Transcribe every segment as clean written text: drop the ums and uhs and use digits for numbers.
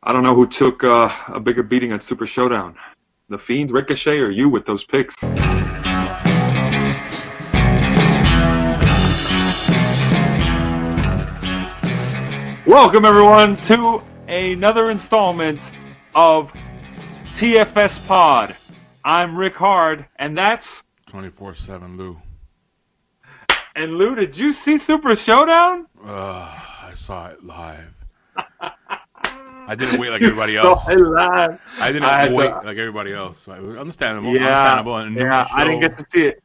I don't know who took a bigger beating at Super Showdown. The Fiend, Ricochet, or you with those picks? Welcome, everyone, to another installment of TFS Pod. I'm Riic-Hard, and that's 24/7 Lou. And Lou, did you see Super Showdown? I saw it live. I didn't wait like everybody else. I didn't wait like everybody else. So it was understandable. And I didn't get to see it.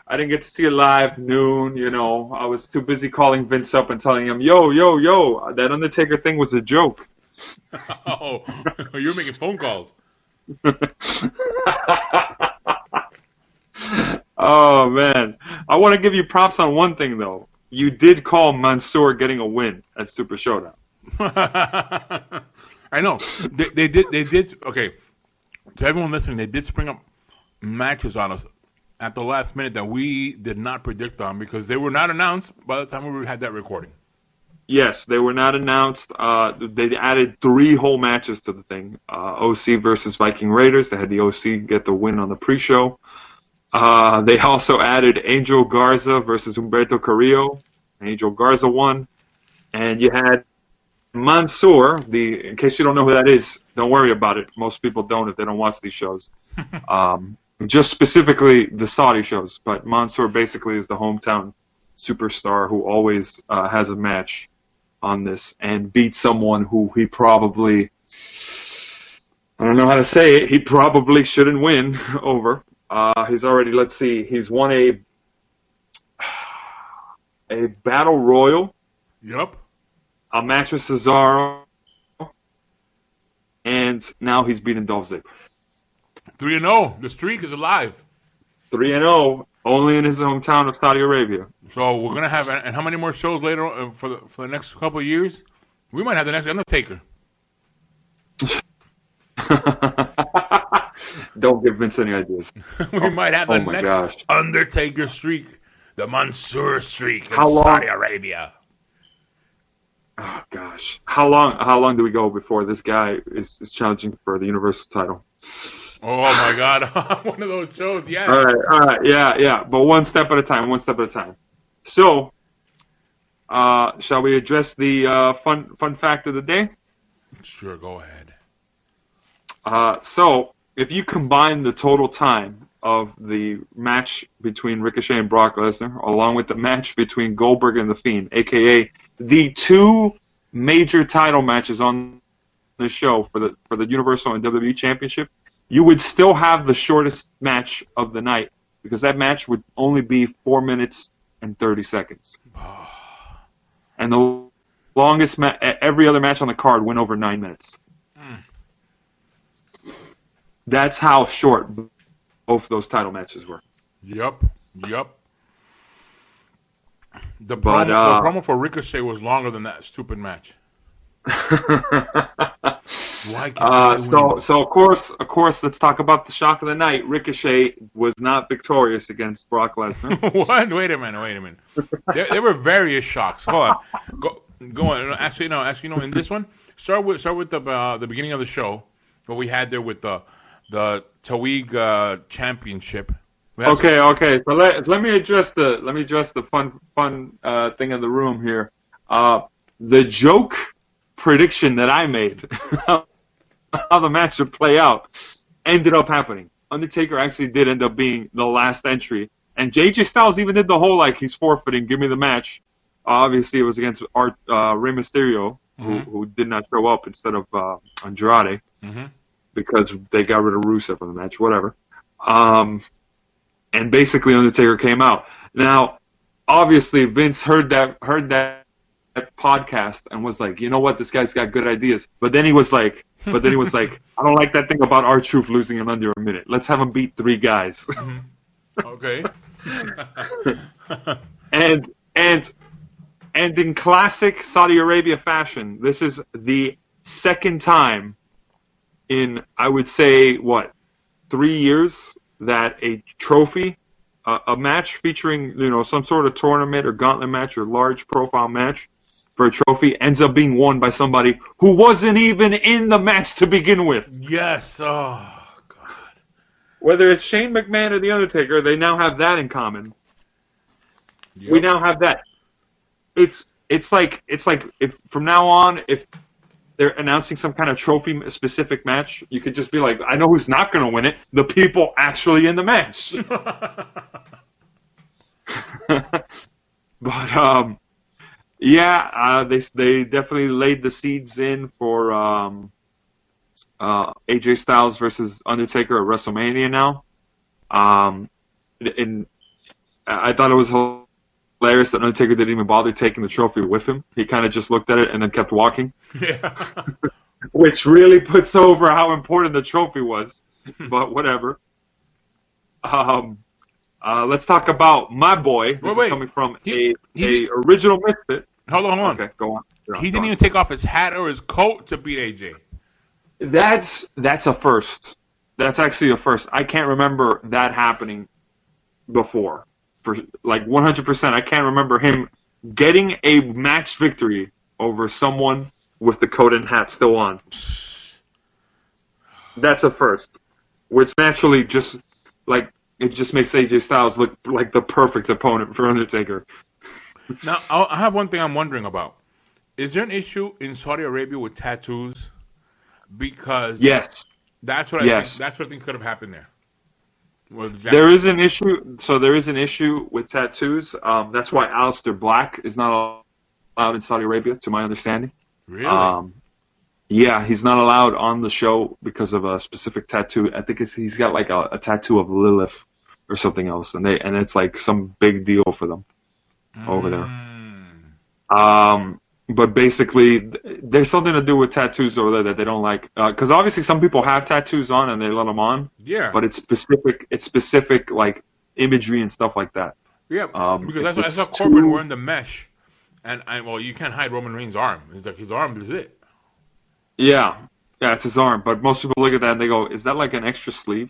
I didn't get to see it live noon. You know, I was too busy calling Vince up and telling him, "Yo, that Undertaker thing was a joke." Oh, you're making phone calls. Oh man, I want to give you props on one thing though. You did call Mansoor getting a win at Super Showdown. I know they did. Okay, to everyone listening, they did spring up matches on us at the last minute that we did not predict on because they were not announced by the time we had that recording. Yes, they were not announced. They added 3 whole matches to the thing. OC versus Viking Raiders. They had the OC get the win on the pre-show. They also added Angel Garza versus Humberto Carrillo. Angel Garza won. And you had Mansoor, in case you don't know who that is, don't worry about it. Most people don't if they don't watch these shows. Just specifically the Saudi shows. But Mansoor basically is the hometown superstar who always has a match on this and beat someone who he probably, I don't know how to say it, he probably shouldn't win over. He's already, he's won a Battle Royal. Yep. A match with Cesaro. And now he's beaten Dolph Ziggler. 3-0. The streak is alive. 3-0, only in his hometown of Saudi Arabia. So we're going to have, and how many more shows later for the next couple of years? We might have the next Undertaker. Don't give Vince any ideas. We might have the next Undertaker streak, the Mansoor streak in Saudi Arabia. Oh gosh, how long do we go before this guy is challenging for the Universal title? Oh my God, one of those shows, yeah. All right, yeah, but one step at a time. So, shall we address the fun fact of the day? Sure, go ahead. So, if you combine the total time of the match between Ricochet and Brock Lesnar, along with the match between Goldberg and The Fiend, a.k.a. the 2 major title matches on the show for the Universal and WWE Championship, you would still have the shortest match of the night because that match would only be 4 minutes and 30 seconds. And the longest every other match on the card went over 9 minutes. That's how short both those title matches were. Yep. The promo for Ricochet was longer than that stupid match. So of course, let's talk about the shock of the night. Ricochet was not victorious against Brock Lesnar. What? Wait a minute. There were various shocks. Hold on. Go on. Actually, no. In this one, start with the beginning of the show, what we had there with the Tawig Championship. Okay. So let me address the fun thing in the room here. The joke prediction that I made, how the match would play out, ended up happening. Undertaker actually did end up being the last entry, and JJ Styles even did the whole he's forfeiting, give me the match. Obviously, it was against Rey Mysterio, who did not show up instead of Andrade. Because they got rid of Rusev for the match, whatever. And basically Undertaker came out. Now, obviously Vince heard that podcast and was like, you know what, this guy's got good ideas. But then he was like, I don't like that thing about R-Truth losing in under a minute. Let's have him beat 3 guys. Okay. and in classic Saudi Arabia fashion, this is the second time in, I would say, 3 years that a trophy, a match featuring, some sort of tournament or gauntlet match or large profile match for a trophy ends up being won by somebody who wasn't even in the match to begin with. Yes. Oh, God. Whether it's Shane McMahon or The Undertaker, they now have that in common. Yep. We now have that. It's like if from now on, if they're announcing some kind of trophy-specific match, you could just be like, I know who's not going to win it. The people actually in the match. But they definitely laid the seeds in for AJ Styles versus Undertaker at WrestleMania now. And I thought it was hilarious that Undertaker didn't even bother taking the trophy with him. He kind of just looked at it and then kept walking. Yeah. Which really puts over how important the trophy was. But whatever. Let's talk about my boy. This is coming from a original Misfit. Hold on. Okay, go on. He didn't even take off his hat or his coat to beat AJ. That's a first. That's actually a first. I can't remember that happening before. For like 100%, I can't remember him getting a match victory over someone with the coat and hat still on. That's a first. Which naturally just like it just makes AJ Styles look like the perfect opponent for Undertaker. Now, I have one thing I'm wondering about. Is there an issue in Saudi Arabia with tattoos? Because yes, that's what I think could have happened there. There is an issue. So there is an issue with tattoos. That's why Aleister Black is not allowed in Saudi Arabia, to my understanding. Really? Yeah, he's not allowed on the show because of a specific tattoo. I think he's got like a tattoo of Lilith or something else, and it's like some big deal for them over there. But basically, there's something to do with tattoos over there that they don't like. Because obviously some people have tattoos on and they let them on. Yeah. But it's specific like imagery and stuff like that. Yeah, because I saw Corbin wearing the mesh. And, you can't hide Roman Reigns' arm. It's like his arm is it. Yeah. Yeah, it's his arm. But most people look at that and they go, is that like an extra sleeve?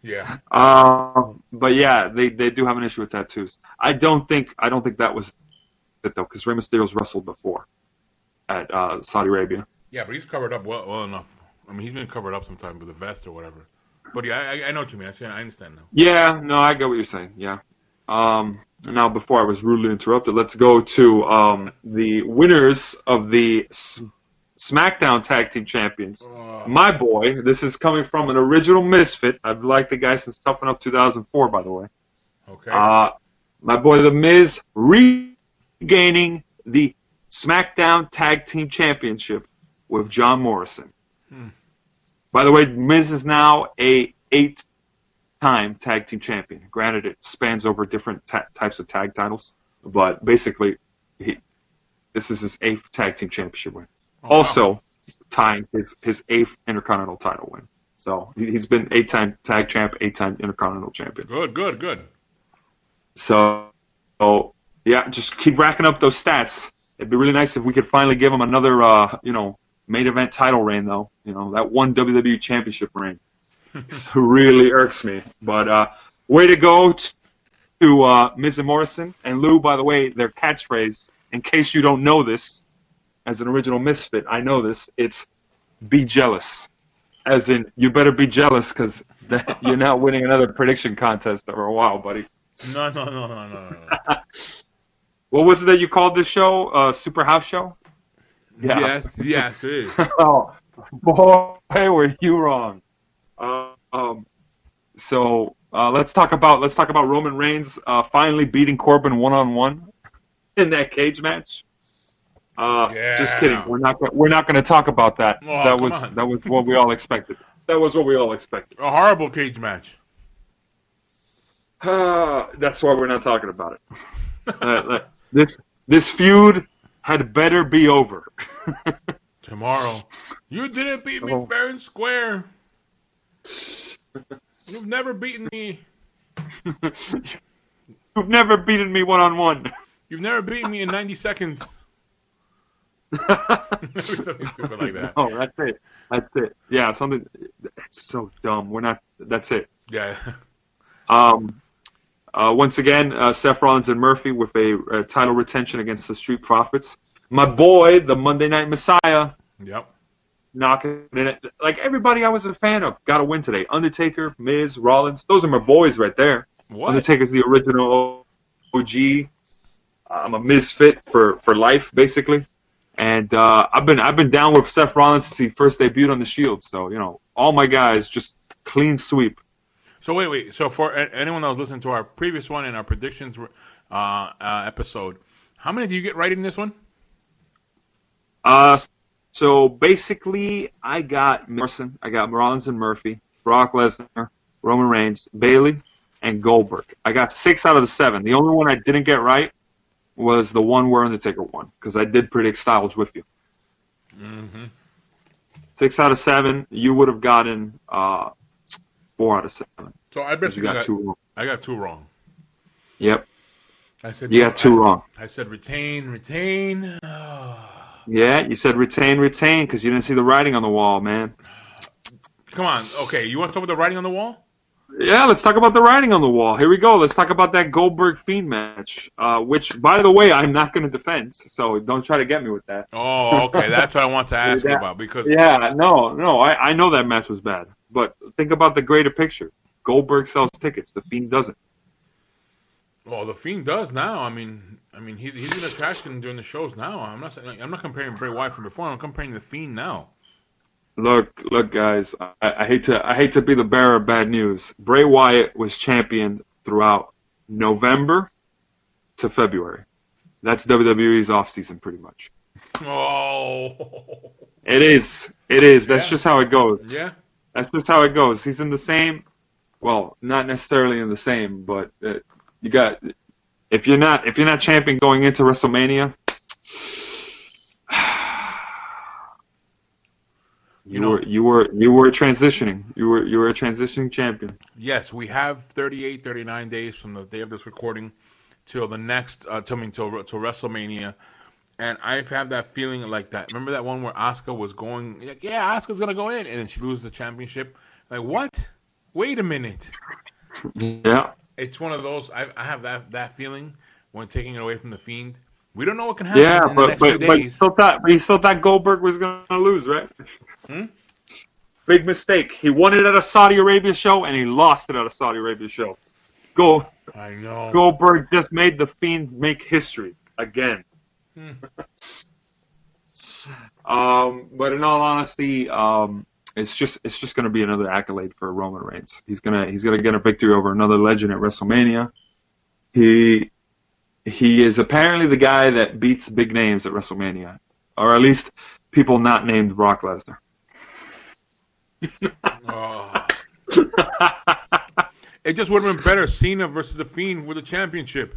Yeah. But yeah, they do have an issue with tattoos. I don't think that was it though, because Rey Mysterio's wrestled before at Saudi Arabia. Yeah, but he's covered up well enough. I mean, he's been covered up sometimes with a vest or whatever. But yeah, I know what you mean. I understand now. Yeah, no, I get what you're saying. Yeah. Now, before I was rudely interrupted, let's go to the winners of the SmackDown Tag Team Champions. My boy, this is coming from an original Misfit. I've liked the guy since Tough Enough 2004, by the way. Okay. My boy, The Miz, regaining the SmackDown Tag Team Championship with John Morrison. By the way, Miz is now a 8-time Tag Team Champion. Granted, it spans over different types of tag titles, but basically, this is his 8th Tag Team Championship win. Also, tying his 8th Intercontinental title win. So, he's been 8-time Tag Champ, 8-time Intercontinental Champion. Good. So, yeah, just keep racking up those stats. It'd be really nice if we could finally give him another, main event title reign, though. That one WWE Championship reign. It really irks me. But way to go to Miz and Morrison. And Lou, by the way, their catchphrase, in case you don't know this, as an original Misfit, I know this, it's be jealous. As in, you better be jealous because you're not winning another prediction contest for a while, buddy. No. What was it that you called this show? Super House Show? Yeah. Yes, it is. Oh, boy, were you wrong. So let's talk about Roman Reigns finally beating Corbin one-on-one in that cage match. Just kidding. We're not going to talk about that. Oh, that was what we all expected. That was what we all expected. A horrible cage match. That's why we're not talking about it. This feud had better be over. Tomorrow. You didn't beat me fair and square. You've never beaten me. You've never beaten me one-on-one. You've never beaten me in 90 seconds. Something stupid like that. Oh, that's it. Yeah, something. It's so dumb. We're not. That's it. Yeah. Once again, Seth Rollins and Murphy with a title retention against the Street Profits. My boy, the Monday Night Messiah. Yep. Knocking it. Like everybody I was a fan of got a win today. Undertaker, Miz, Rollins. Those are my boys right there. What? Undertaker's the original OG. I'm a misfit for life, basically. And I've been down with Seth Rollins since he first debuted on the Shield. So, all my guys just clean sweep. So wait. So for anyone that was listening to our previous one and our predictions episode, how many did you get right in this one? So basically, I got Morrison, I got Rollins and Murphy, Brock Lesnar, Roman Reigns, Bayley, and Goldberg. I got 6 out of the 7. The only one I didn't get right was the one where Undertaker won, because I did predict Styles with you. Mm-hmm. 6 out of 7. You would have gotten 4 out of 7. So I bet you got 2 wrong. I got 2 wrong. Yep. I said you got 2 wrong. I said retain. Yeah, you said retain, because you didn't see the writing on the wall, man. Come on. Okay, you want to talk about the writing on the wall? Yeah, let's talk about the writing on the wall. Here we go. Let's talk about that Goldberg-Fiend match, which, by the way, I'm not going to defend, so don't try to get me with that. Oh, okay. That's what I want to ask you about. Because yeah, no, I know that match was bad, but think about the greater picture. Goldberg sells tickets. The Fiend doesn't. Well, the Fiend does now. I mean, he's an attraction during the shows now. I'm not comparing Bray Wyatt from before. I'm comparing the Fiend now. Look, guys. I hate to be the bearer of bad news. Bray Wyatt was champion throughout November to February. That's WWE's off season, pretty much. Oh. It is. That's just how it goes. Yeah. That's just how it goes. He's in the same. Well, not necessarily in the same, but. You got if you're not champion going into WrestleMania, you were transitioning. You were a transitioning champion. Yes, we have 38, 39 days from the day of this recording till the next till WrestleMania, and I have that feeling like that. Remember that one where Asuka was going? Like, yeah, Asuka's gonna go in, and then she loses the championship. Like what? Wait a minute. Yeah. It's one of those. I have that feeling when taking it away from the Fiend. We don't know what can happen in the next few days. He still thought Goldberg was going to lose, right? Big mistake. He won it at a Saudi Arabia show, and he lost it at a Saudi Arabia show. I know. Goldberg just made the Fiend make history again. But in all honesty, it's just going to be another accolade for Roman Reigns. He's gonna get a victory over another legend at WrestleMania. He is apparently the guy that beats big names at WrestleMania, or at least people not named Brock Lesnar. It just would have been better Cena versus the Fiend with a championship.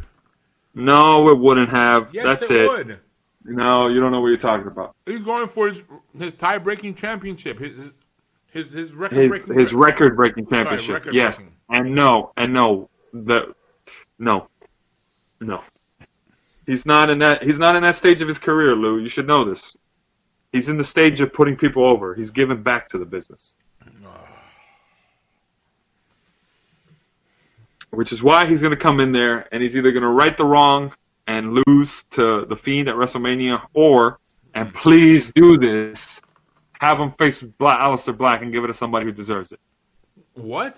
No, it wouldn't have. Yes, That's it would. No, you don't know what you're talking about. He's going for his tie-breaking championship. His record-breaking his record-breaking championship. Sorry, record-breaking. Yes, and no. He's not in that stage of his career, Lou. You should know this. He's in the stage of putting people over. He's giving back to the business. Which is why he's going to come in there and he's either going to right the wrong and lose to the Fiend at WrestleMania, or, and please do this, have him face Aleister Black and give it to somebody who deserves it. What?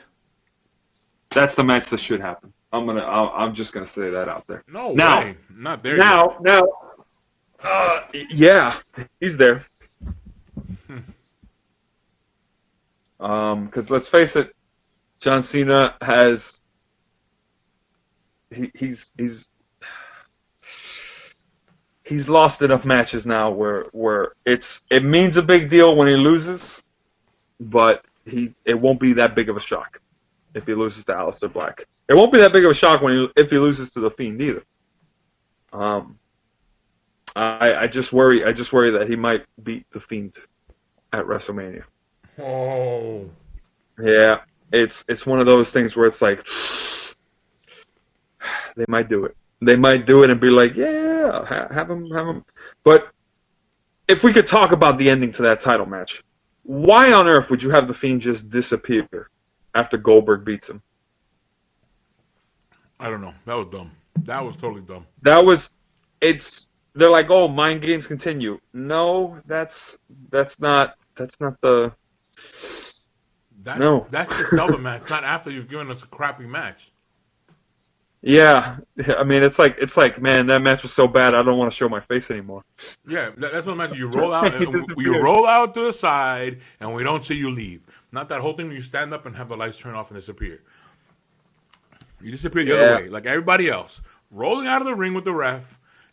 That's the match that should happen. I'm just gonna say that out there. No way. Not there yet. Yeah, he's there. Because let's face it, John Cena has he's lost enough matches now where it means a big deal when he loses, but it won't be that big of a shock if he loses to Aleister Black. It won't be that big of a shock if he loses to the Fiend either. I just worry that he might beat the Fiend at WrestleMania. Oh. Yeah, it's one of those things where it's like they might do it. They might do it and be like, yeah, have him. But if we could talk about the ending to that title match, why on earth would you have the Fiend just disappear after Goldberg beats him? I don't know. That was dumb. That was totally dumb. They're like, oh, mind games continue. No, that's not the. No. That's to sell the match, not after you've given us a crappy match. Yeah, I mean, it's like, man, that match was so bad, I don't want to show my face anymore. Yeah, that's what match you roll out. You roll out to the side, and we don't see you leave. Not that whole thing where you stand up and have the lights turn off and disappear. You disappear the other way, like everybody else, rolling out of the ring with the ref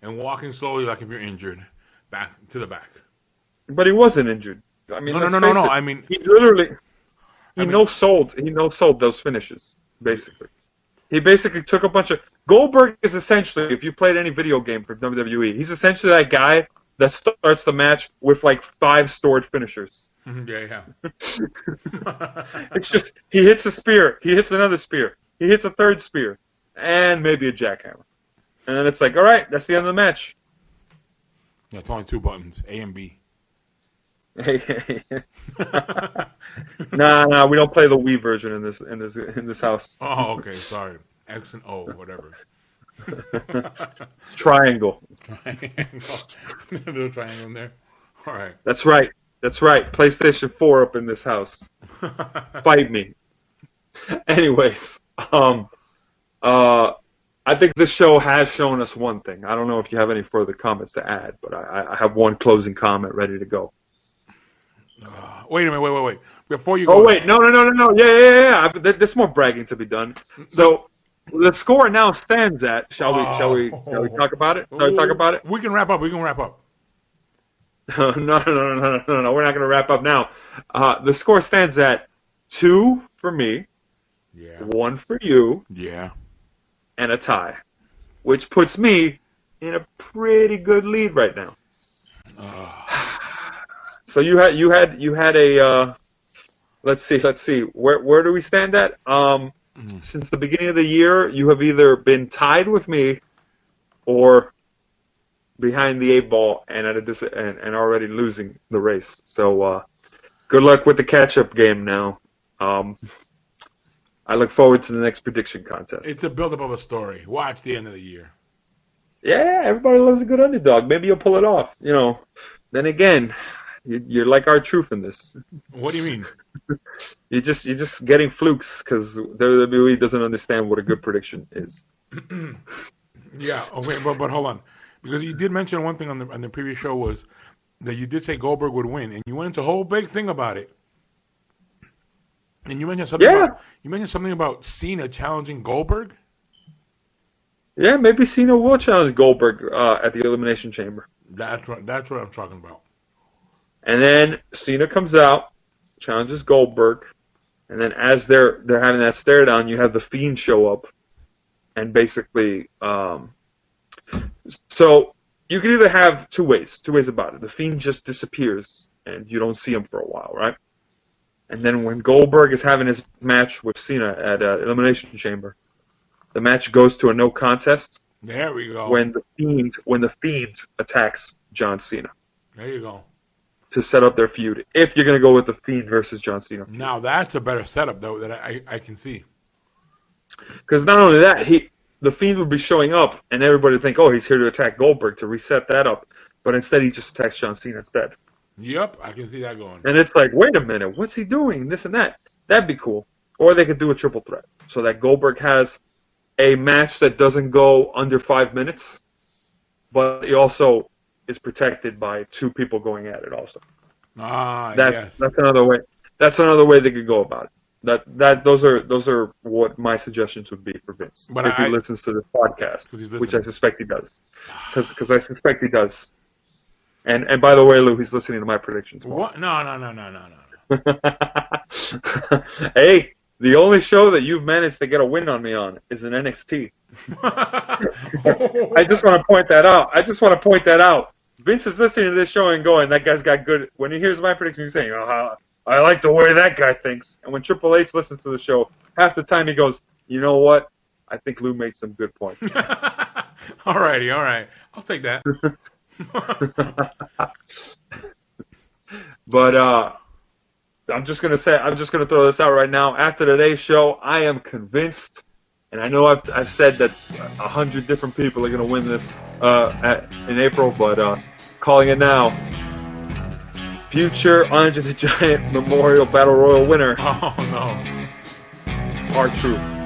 and walking slowly, like if you're injured, back to the back. But he wasn't injured. I mean, no. I mean, he literally no-sold those finishes, basically. He basically took a bunch of... Goldberg is essentially, if you played any video game for WWE, he's essentially that guy that starts the match with like 5 stored finishers. Yeah. It's just, he hits a spear, he hits another spear, he hits a third spear, and maybe a jackhammer. And then it's like, all right, that's the end of the match. Yeah, it's only 2 buttons, A and B. Nah, we don't play the Wii version in this house. Oh, okay, sorry. X and O, whatever. Triangle. Little triangle in there. All right. That's right. PlayStation 4 up in this house. Fight me. Anyways, I think this show has shown us one thing. I don't know if you have any further comments to add, but I have one closing comment ready to go. Wait a minute, wait. Before you go... Oh, wait, no. Yeah. There's more bragging to be done. So, the score now stands at... Shall we talk about it? Shall we talk about it? We can wrap up. No, we're not going to wrap up now. The score stands at 2 for me, 1 for you, and a tie, which puts me in a pretty good lead right now. So you had a let's see where do we stand at? Since the beginning of the year, you have either been tied with me or behind the 8 ball and and already losing the race. So good luck with the catch-up game now. I look forward to the next prediction contest. It's a build-up of a story. Watch the end of the year. Yeah, everybody loves a good underdog. Maybe you'll pull it off. Then again, you're like our truth in this. What do you mean? You're just getting flukes because WWE doesn't understand what a good prediction is. Yeah. Okay, but hold on, because you did mention one thing on the previous show was that you did say Goldberg would win, and you went into a whole big thing about it. And you mentioned something about Cena challenging Goldberg. Yeah, maybe Cena will challenge Goldberg at the Elimination Chamber. That's what I'm talking about. And then Cena comes out, challenges Goldberg, and then as they're having that stare down, you have the Fiend show up, and basically, so you can either have two ways about it. The Fiend just disappears, and you don't see him for a while, right? And then when Goldberg is having his match with Cena at Elimination Chamber, the match goes to a no contest. There we go. When the Fiend attacks John Cena. There you go. To set up their feud, if you're going to go with the Fiend versus John Cena. Now that's a better setup, though, that I can see. Because not only that, the Fiend would be showing up, and everybody would think, oh, he's here to attack Goldberg to reset that up. But instead, he just attacks John Cena instead. Yep, I can see that going. And it's like, wait a minute, what's he doing? This and that. That'd be cool. Or they could do a triple threat, so that Goldberg has a match that doesn't go under 5 minutes, but he also is protected by 2 people going at it also. Yes. That's another way. That's another way they could go about it. Those are what my suggestions would be for Vince if he listens to this podcast, which I suspect he does, because I suspect he does. And by the way, Lou, he's listening to my predictions. What? No. Hey, the only show that you've managed to get a win on me on is in NXT. I just want to point that out. Vince is listening to this show and going, that guy's got good... When he hears my prediction, he's saying, oh, I like the way that guy thinks. And when Triple H listens to the show, half the time he goes, you know what? I think Lou made some good points. All right. I'll take that. But I'm just going to throw this out right now. After today's show, I am convinced And I know I've said that 100 different people are going to win this in April, but calling it now. Future Andre the Giant Memorial Battle Royal winner. Oh, no. R-Truth.